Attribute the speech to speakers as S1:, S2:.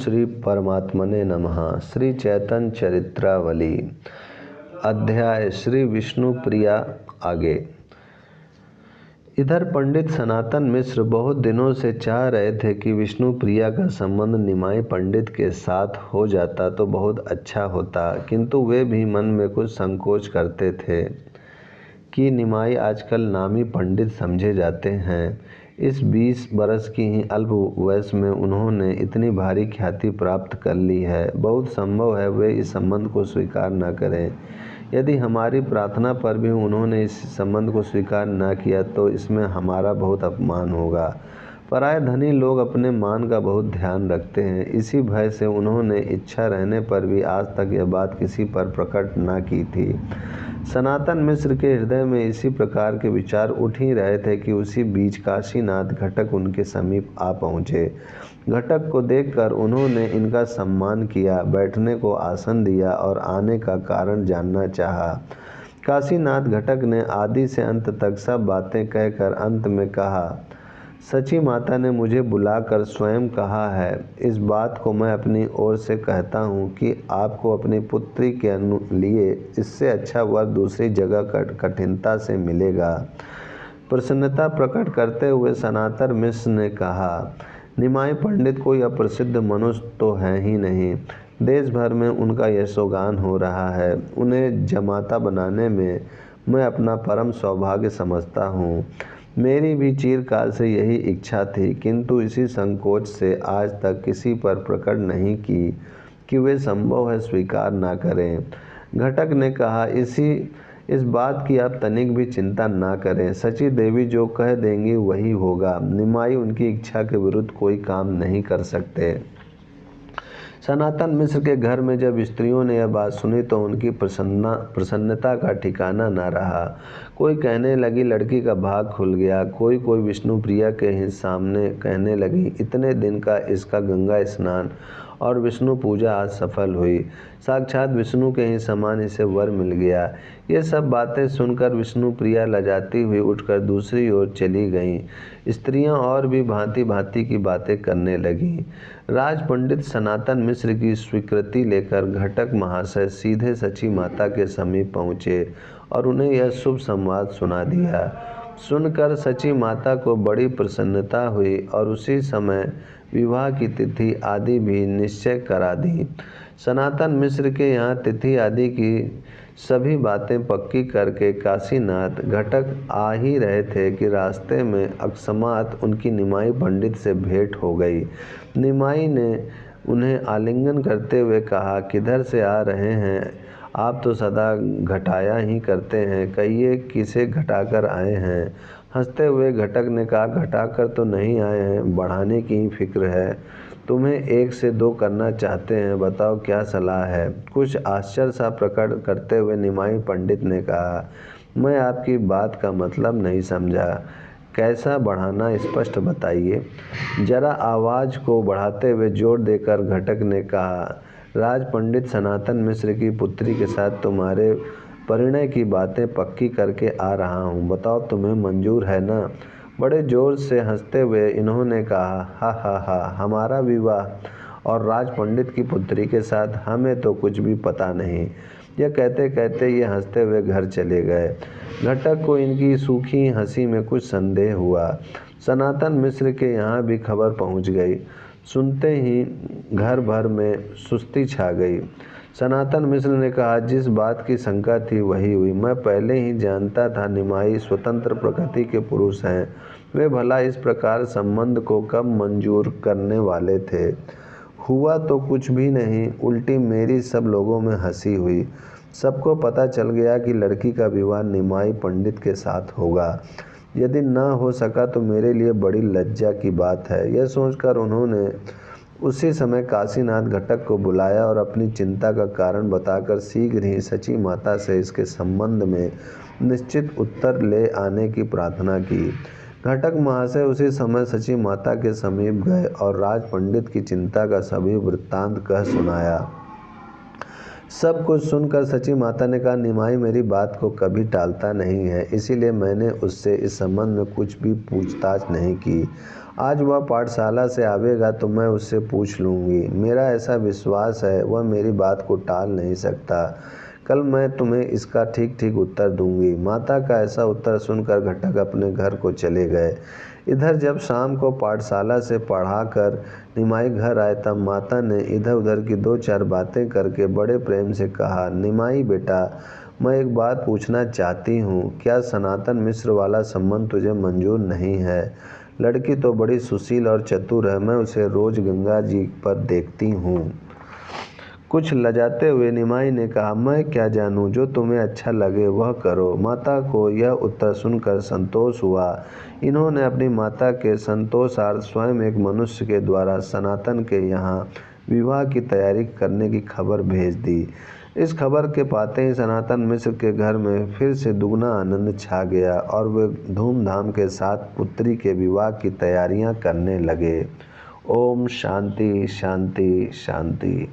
S1: श्री परमात्मने नमः। श्री चैतन्य चरित्रावली अध्याय श्री विष्णु प्रिया आगे। इधर पंडित सनातन मिश्र बहुत दिनों से चाह रहे थे कि विष्णु प्रिया का संबंध निमाई पंडित के साथ हो जाता तो बहुत अच्छा होता, किंतु वे भी मन में कुछ संकोच करते थे कि निमाई आजकल नामी पंडित समझे जाते हैं। इस 20 बरस की ही अल्प वयस में उन्होंने इतनी भारी ख्याति प्राप्त कर ली है। बहुत संभव है वे इस संबंध को स्वीकार न करें। यदि हमारी प्रार्थना पर भी उन्होंने इस संबंध को स्वीकार न किया तो इसमें हमारा बहुत अपमान होगा। पराये धनी लोग अपने मान का बहुत ध्यान रखते हैं। इसी भय से उन्होंने इच्छा रहने पर भी आज तक यह बात किसी पर प्रकट न की थी। सनातन मिश्र के हृदय में इसी प्रकार के विचार उठ ही रहे थे कि उसी बीच काशीनाथ घटक उनके समीप आ पहुँचे। घटक को देखकर उन्होंने इनका सम्मान किया, बैठने को आसन दिया और आने का कारण जानना चाहा। काशीनाथ घटक ने आदि से अंत तक सब बातें कहकर अंत में कहा, सची माता ने मुझे बुलाकर स्वयं कहा है। इस बात को मैं अपनी ओर से कहता हूँ कि आपको अपनी पुत्री के लिए इससे अच्छा वर दूसरी जगह कठिनता से मिलेगा। प्रसन्नता प्रकट करते हुए सनातन मिश्र ने कहा, निमाई पंडित कोई अप्रसिद्ध मनुष्य तो है ही नहीं। देश भर में उनका यशोगान हो रहा है। उन्हें जमाता बनाने में मैं अपना परम सौभाग्य समझता हूँ। मेरी भी चिरकाल से यही इच्छा थी, किंतु इसी संकोच से आज तक किसी पर प्रकट नहीं की कि वे संभव है स्वीकार ना करें। घटक ने कहा, इस बात की आप तनिक भी चिंता ना करें। सची देवी जो कह देंगी वही होगा। निमाई उनकी इच्छा के विरुद्ध कोई काम नहीं कर सकते। सनातन मिश्र के घर में जब स्त्रियों ने यह बात सुनी तो उनकी प्रसन्नता का ठिकाना न रहा। कोई कहने लगी लड़की का भाग खुल गया। कोई विष्णु प्रिया के ही सामने कहने लगी, इतने दिन का इसका गंगा स्नान और विष्णु पूजा आज सफल हुई। साक्षात विष्णु के ही समान इसे वर मिल गया। ये सब बातें सुनकर विष्णु प्रिया लजाती हुई उठकर दूसरी ओर चली गईं। स्त्रियां और भी भांति भांति की बातें करने लगीं। राज पंडित सनातन मिश्र की स्वीकृति लेकर घटक महाशय सीधे सची माता के समीप पहुँचे और उन्हें यह शुभ संवाद सुना दिया। सुनकर सची माता को बड़ी प्रसन्नता हुई और उसी समय विवाह की तिथि आदि भी निश्चय करा दी। सनातन मिश्र के यहाँ तिथि आदि की सभी बातें पक्की करके काशीनाथ घटक आ ही रहे थे कि रास्ते में अकस्मात उनकी निमाई पंडित से भेंट हो गई। निमाई ने उन्हें आलिंगन करते हुए कहा, किधर से आ रहे हैं? आप तो सदा घटाया ही करते हैं, कहिए किसे घटाकर आए हैं? हंसते हुए घटक ने कहा, घटाकर तो नहीं आए हैं, बढ़ाने की ही फिक्र है। तुम्हें 1 से 2 करना चाहते हैं, बताओ क्या सलाह है? कुछ आश्चर्य सा प्रकट करते हुए निमाई पंडित ने कहा, मैं आपकी बात का मतलब नहीं समझा। कैसा बढ़ाना स्पष्ट बताइए। जरा आवाज़ को बढ़ाते हुए जोर देकर घटक ने कहा, राज पंडित सनातन मिश्र की पुत्री के साथ तुम्हारे परिणय की बातें पक्की करके आ रहा हूँ, बताओ तुम्हें मंजूर है ना? बड़े जोर से हंसते हुए इन्होंने कहा, हा हा हा, हमारा विवाह और राज पंडित की पुत्री के साथ हमें तो कुछ भी पता नहीं। यह कहते कहते ये हंसते हुए घर चले गए। घटक को इनकी सूखी हंसी में कुछ संदेह हुआ। सनातन मिश्र के यहाँ भी खबर पहुँच गई। सुनते ही घर भर में सुस्ती छा गई। सनातन मिश्र ने कहा, जिस बात की शंका थी वही हुई। मैं पहले ही जानता था निमाई स्वतंत्र प्रकृति के पुरुष हैं। वे भला इस प्रकार संबंध को कब मंजूर करने वाले थे? हुआ तो कुछ भी नहीं, उल्टी मेरी सब लोगों में हंसी हुई। सबको पता चल गया कि लड़की का विवाह निमाई पंडित के साथ होगा। यदि न हो सका तो मेरे लिए बड़ी लज्जा की बात है। यह सोचकर उन्होंने उसी समय काशीनाथ घटक को बुलाया और अपनी चिंता का कारण बताकर शीघ्र ही सची माता से इसके संबंध में निश्चित उत्तर ले आने की प्रार्थना की। घटक महाशय उसी समय सची माता के समीप गए और राज पंडित की चिंता का सभी वृत्तांत कह सुनाया। सब कुछ सुनकर सची माता ने कहा, निमाई मेरी बात को कभी टालता नहीं है, इसीलिए मैंने उससे इस संबंध में कुछ भी पूछताछ नहीं की। आज वह पाठशाला से आवेगा तो मैं उससे पूछ लूँगी। मेरा ऐसा विश्वास है वह मेरी बात को टाल नहीं सकता। कल मैं तुम्हें इसका ठीक ठीक उत्तर दूंगी। माता का ऐसा उत्तर सुनकर घटक अपने घर को चले गए। इधर जब शाम को पाठशाला से पढ़ाकर निमाई घर आए तब माता ने इधर उधर की दो चार बातें करके बड़े प्रेम से कहा, निमाई बेटा, मैं एक बात पूछना चाहती हूँ, क्या सनातन मिश्र वाला संबंध तुझे मंजूर नहीं है? लड़की तो बड़ी सुशील और चतुर है, मैं उसे रोज गंगा जी पर देखती हूँ। कुछ लजाते हुए निमाई ने कहा, मैं क्या जानूं, जो तुम्हें अच्छा लगे वह करो। माता को यह उत्तर सुनकर संतोष हुआ। इन्होंने अपनी माता के संतोषार्थ स्वयं एक मनुष्य के द्वारा सनातन के यहाँ विवाह की तैयारी करने की खबर भेज दी। इस खबर के पाते ही सनातन मिश्र के घर में फिर से दुगना आनंद छा गया और वे धूमधाम के साथ पुत्री के विवाह की तैयारियां करने लगे। ओम शांति शांति शांति।